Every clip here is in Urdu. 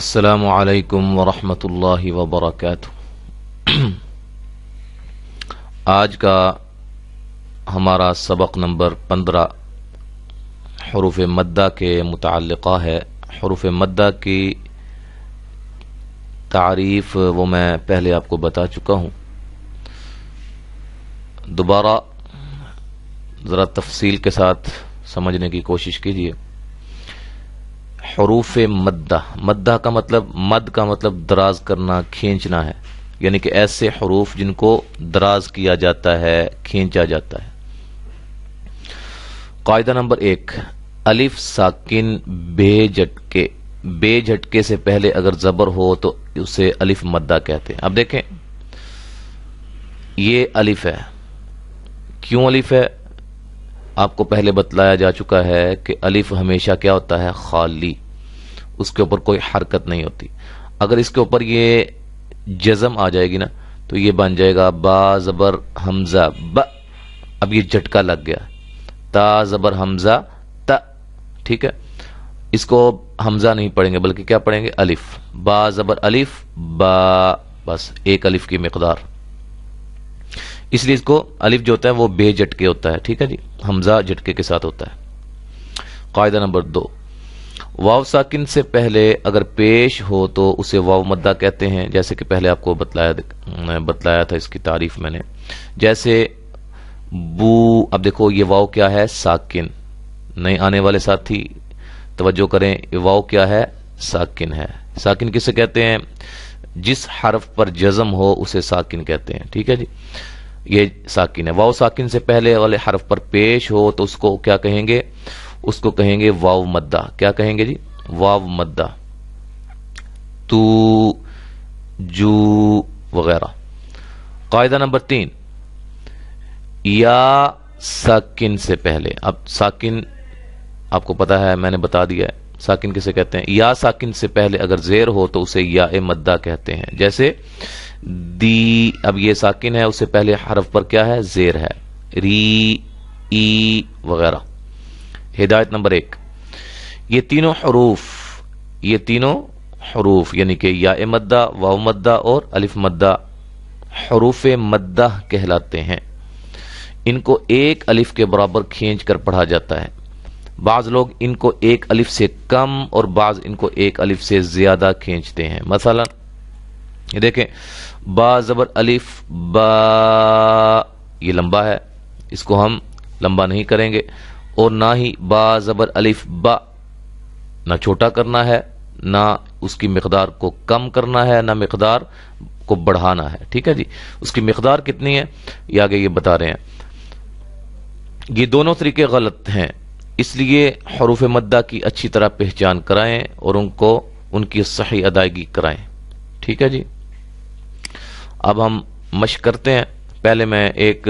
السلام علیکم ورحمۃ اللہ وبرکاتہ۔ آج کا ہمارا سبق نمبر 15 حروف مدہ کے متعلقہ ہے۔ حروف مدہ کی تعریف وہ میں پہلے آپ کو بتا چکا ہوں، دوبارہ ذرا تفصیل کے ساتھ سمجھنے کی کوشش کیجیے۔ حروف مدہ، مدہ کا مطلب، مد کا مطلب دراز کرنا، کھینچنا ہے، یعنی کہ ایسے حروف جن کو دراز کیا جاتا ہے، کھینچا جاتا ہے۔ قاعدہ نمبر 1، الف ساکن بے جھٹکے، بے جھٹکے سے پہلے اگر زبر ہو تو اسے الف مدہ کہتے ہیں۔ اب دیکھیں یہ الف ہے، کیوں الف ہے آپ کو پہلے بتلایا جا چکا ہے کہ الف ہمیشہ کیا ہوتا ہے؟ خالی، اس کے اوپر کوئی حرکت نہیں ہوتی۔ اگر اس کے اوپر یہ جزم آ جائے گی نا تو یہ بن جائے گا با زبر حمزہ ب، اب یہ جھٹکا لگ گیا، تا زبر حمزہ ت، ٹھیک ہے، اس کو حمزہ نہیں پڑھیں گے بلکہ کیا پڑھیں گے؟ الف، با زبر الف با، بس ایک الف کی مقدار، اس لیے اس کو الف جو ہوتا ہے وہ بے جھٹکے ہوتا ہے، ٹھیک ہے جی، حمزہ جھٹکے کے ساتھ ہوتا ہے۔ قاعدہ نمبر 2، واو ساکن سے پہلے اگر پیش ہو تو اسے واو مدہ کہتے ہیں، جیسے کہ پہلے آپ کو بتلایا تھا، اس کی تعریف میں نے، جیسے بو۔ اب دیکھو یہ واو کیا ہے؟ ساکن۔ نئے آنے والے ساتھی توجہ کریں، یہ واو کیا ہے؟ ساکن ہے۔ ساکن کسے کہتے ہیں؟ جس حرف پر جزم ہو اسے ساکن کہتے ہیں، ٹھیک ہے جی، یہ ساکن ہے۔ واو ساکن سے پہلے والے حرف پر پیش ہو تو اس کو کیا کہیں گے؟ اس کو کہیں گے واو مدہ۔ کیا کہیں گے جی؟ واو مدہ، تو، جو وغیرہ۔ قاعدہ نمبر 3، یا ساکن سے پہلے، اب ساکن آپ کو پتا ہے، میں نے بتا دیا ہے ساکن کسے کہتے ہیں۔ یا ساکن سے پہلے اگر زیر ہو تو اسے یا مدہ کہتے ہیں، جیسے دی۔ اب یہ ساکن ہے، اس سے پہلے حرف پر کیا ہے؟ زیر ہے، ری، ای وغیرہ۔ ہدایت نمبر 1، یہ تینوں حروف یعنی کہ یا مدہ، واو مدہ اور الف مدہ حروف مدہ کہلاتے ہیں۔ ان کو ایک الف کے برابر کھینچ کر پڑھا جاتا ہے۔ بعض لوگ ان کو ایک الف سے کم اور بعض ان کو ایک الف سے زیادہ کھینچتے ہیں۔ مثلا یہ دیکھیں، با زبر الف با، یہ لمبا ہے، اس کو ہم لمبا نہیں کریں گے، اور نہ ہی با زبر الف با، نہ چھوٹا کرنا ہے، نہ اس کی مقدار کو کم کرنا ہے، نہ مقدار کو بڑھانا ہے، ٹھیک ہے جی۔ اس کی مقدار کتنی ہے یہ آگے یہ بتا رہے ہیں۔ یہ دونوں طریقے غلط ہیں، اس لیے حروف مدہ کی اچھی طرح پہچان کرائیں اور ان کی صحیح ادائیگی کرائیں، ٹھیک ہے جی۔ اب ہم مشق کرتے ہیں۔ پہلے میں ایک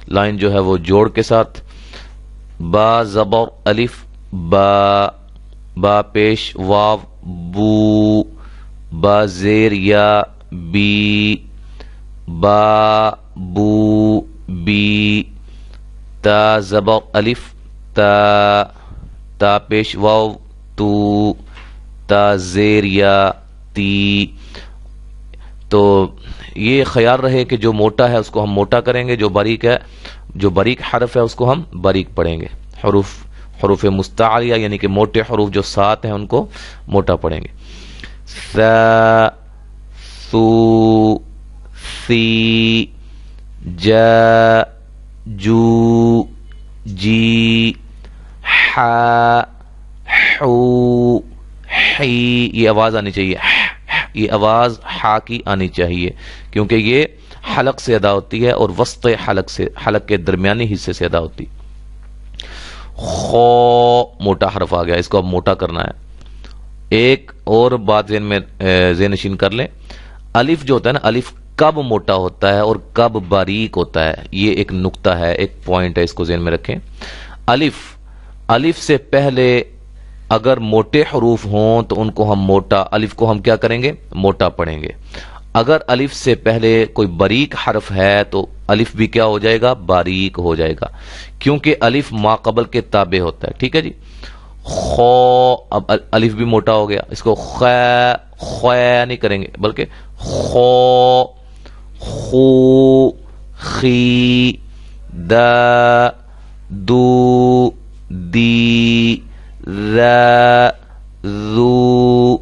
لائن جو ہے وہ جوڑ کے ساتھ، با زبر الف با، با پیش واو بو، با زیر یا بی، با بو بی، تا زبر الف تا، تا پیش واو تو، تا زیر یا تی۔ تو یہ خیال رہے کہ جو موٹا ہے اس کو ہم موٹا کریں گے، جو باریک ہے، جو باریک حرف ہے اس کو ہم باریک پڑھیں گے۔ حروف مستعلیہ یعنی کہ موٹے حروف جو 7 ہیں ان کو موٹا پڑھیں گے۔ ثا، ثو، ثی، جا، جو، جی، حا، حو، حی، یہ آواز آنی چاہیے، یہ آواز ہا کی آنی چاہیے کیونکہ یہ حلق سے ادا ہوتی ہے اور وسط حلق کے درمیانی حصے سے ادا ہوتی۔ خو، موٹا حرف آ گیا، اس کو اب موٹا کرنا ہے۔ ایک اور بات ذہن نشین کر لیں، الف جو ہوتا ہے نا، الف کب موٹا ہوتا ہے اور کب باریک ہوتا ہے، یہ ایک نقطہ ہے، ایک پوائنٹ ہے، اس کو ذہن میں رکھیں۔ الف سے پہلے اگر موٹے حروف ہوں تو ان کو ہم موٹا، الف کو ہم کیا کریں گے؟ موٹا پڑھیں گے۔ اگر الف سے پہلے کوئی باریک حرف ہے تو الف بھی کیا ہو جائے گا؟ باریک ہو جائے گا، کیونکہ الف ما قبل کے تابع ہوتا ہے، ٹھیک ہے جی۔ خو، اب الف بھی موٹا ہو گیا، اس کو خ نہیں کریں گے بلکہ خو، خو، خی، دا، دو، دی، را، ذو،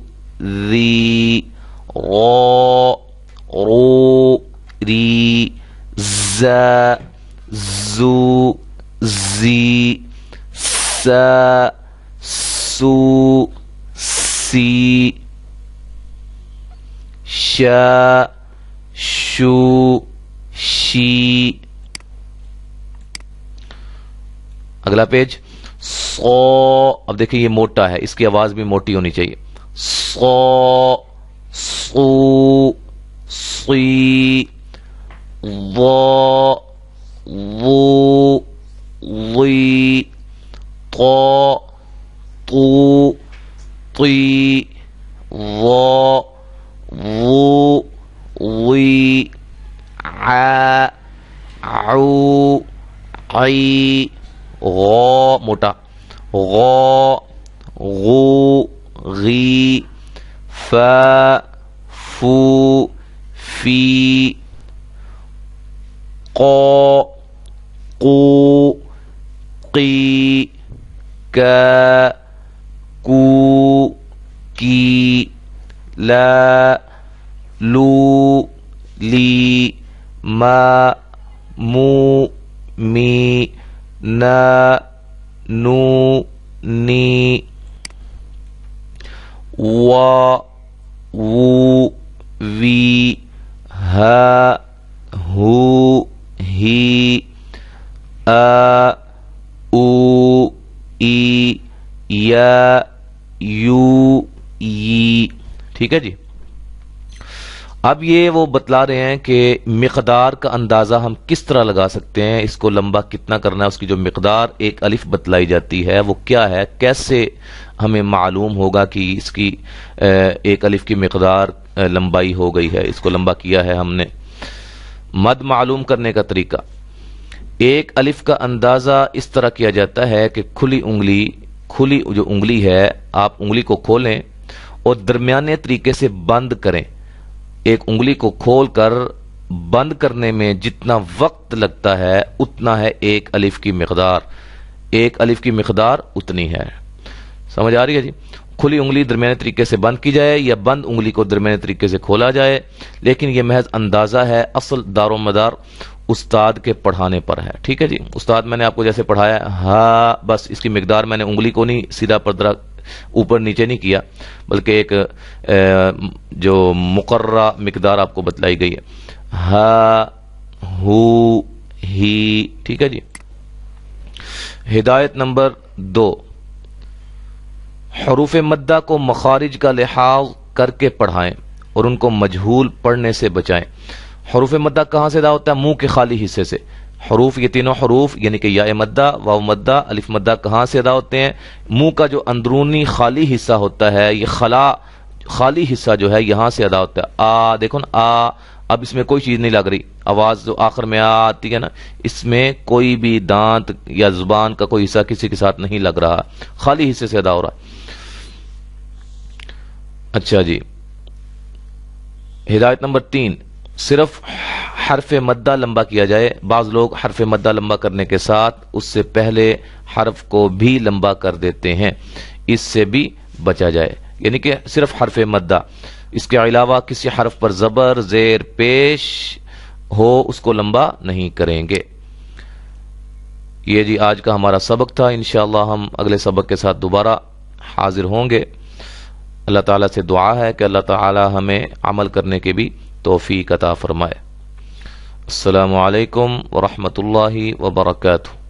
ذی، غو، رو، ری، زا، زو، زی، سا، سو، سی، شا، شو، شی۔ اگلا پیج سو، اب دیکھیں یہ موٹا ہے، اس کی آواز بھی موٹی ہونی چاہیے، سو، سو، سی، ضو، ضو، ضی، طو، طو، طی، ضو، ضو، ضی، ع، عو، عی، غو موٹا، غو، غو، غی، فا، فو، فی، قو، قو، قی، کا، کو، کی، لا، لو، لی، ما، مو، می، نا، نو، نی، وا، وو، وی، ہا، ہو، ہی، آ، او، ای، یا، یو، ی۔ ٹھیک ہے جی۔ اب یہ وہ بتلا رہے ہیں کہ مقدار کا اندازہ ہم کس طرح لگا سکتے ہیں، اس کو لمبا کتنا کرنا ہے، اس کی جو مقدار ایک الف بتلائی جاتی ہے وہ کیا ہے، کیسے ہمیں معلوم ہوگا کہ اس کی ایک الف کی مقدار لمبائی ہو گئی ہے، اس کو لمبا کیا ہے ہم نے۔ مد معلوم کرنے کا طریقہ، ایک الف کا اندازہ اس طرح کیا جاتا ہے کہ کھلی جو انگلی ہے، آپ انگلی کو کھولیں اور درمیانے طریقے سے بند کریں۔ ایک انگلی کو کھول کر بند کرنے میں جتنا وقت لگتا ہے اتنا ہے ایک الف کی مقدار، ایک الف کی مقدار اتنی ہے۔ سمجھ آ رہی ہے جی؟ کھلی انگلی درمیانے طریقے سے بند کی جائے یا بند انگلی کو درمیانے طریقے سے کھولا جائے، لیکن یہ محض اندازہ ہے، اصل دار و مدار استاد کے پڑھانے پر ہے۔ ٹھیک ہے جی؟ استاد میں نے آپ کو جیسے پڑھایا ہاں، بس اس کی مقدار میں نے انگلی کو نہیں سیدھا پردرا اوپر نیچے نہیں کیا، بلکہ ایک جو مقررہ مقدار آپ کو بتلائی گئی ہے، ہا، ہو، ہی۔ ٹھیک ہے جی؟ ہدایت نمبر 2، حروف مدہ کو مخارج کا لحاظ کر کے پڑھائیں اور ان کو مجہول پڑھنے سے بچائیں۔ حروف مدہ کہاں سے ادا ہوتا ہے؟ منہ کے خالی حصے سے۔ حروف، یہ تینوں حروف یعنی کہ یا مدہ، واو مدہ، الف مدہ کہاں سے ادا ہوتے ہیں؟ منہ کا جو اندرونی خالی حصہ ہوتا ہے، یہ خالی حصہ جو ہے یہاں سے ادا ہوتا ہے۔ آ دیکھو نا، آ، اب اس میں کوئی چیز نہیں لگ رہی، آواز جو آخر میں آتی ہے نا، اس میں کوئی بھی دانت یا زبان کا کوئی حصہ کسی کے ساتھ نہیں لگ رہا، خالی حصے سے ادا ہو رہا ہے۔ اچھا جی، ہدایت نمبر 3، صرف حرف مدہ لمبا کیا جائے۔ بعض لوگ حرف مدہ لمبا کرنے کے ساتھ اس سے پہلے حرف کو بھی لمبا کر دیتے ہیں، اس سے بھی بچا جائے، یعنی کہ صرف حرف مدہ، اس کے علاوہ کسی حرف پر زبر، زیر پیش ہو اس کو لمبا نہیں کریں گے۔ یہ جی آج کا ہمارا سبق تھا، انشاءاللہ ہم اگلے سبق کے ساتھ دوبارہ حاضر ہوں گے۔ اللہ تعالیٰ سے دعا ہے کہ اللہ تعالیٰ ہمیں عمل کرنے کی بھی توفیق عطا فرمائے۔ السلام علیکم ورحمۃ اللہ وبرکاتہ۔